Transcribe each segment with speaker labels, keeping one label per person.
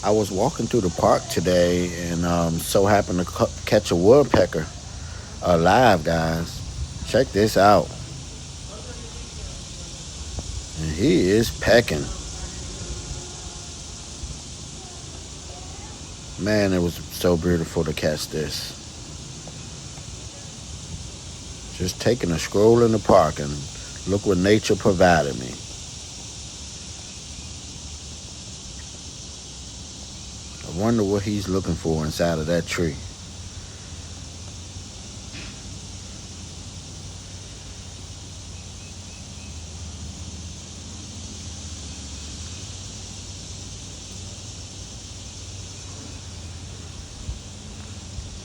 Speaker 1: I was walking through the park today and so happened to catch a woodpecker alive, guys. Check this out. And he is pecking. Man, it was so beautiful to catch this. Just taking a stroll in the park and look what nature provided me. I wonder what he's looking for inside of that tree.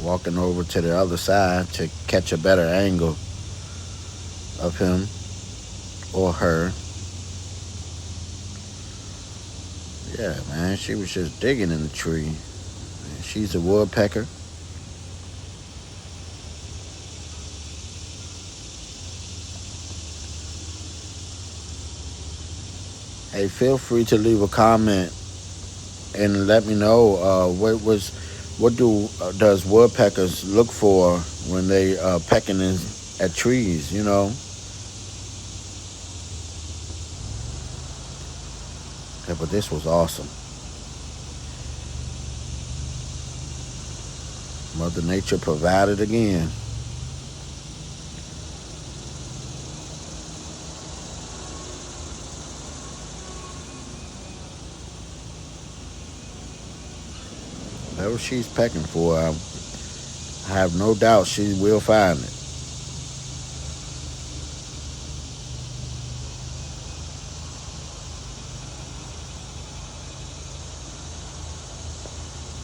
Speaker 1: Walking over to the other side to catch a better angle of him or her. Yeah, man, she was just digging in the tree. She's a woodpecker. Hey, feel free to leave a comment and let me know what do does woodpeckers look for when they pecking at trees? Yeah, but this was awesome. Mother Nature provided again. Whatever she's pecking for, I have no doubt she will find it.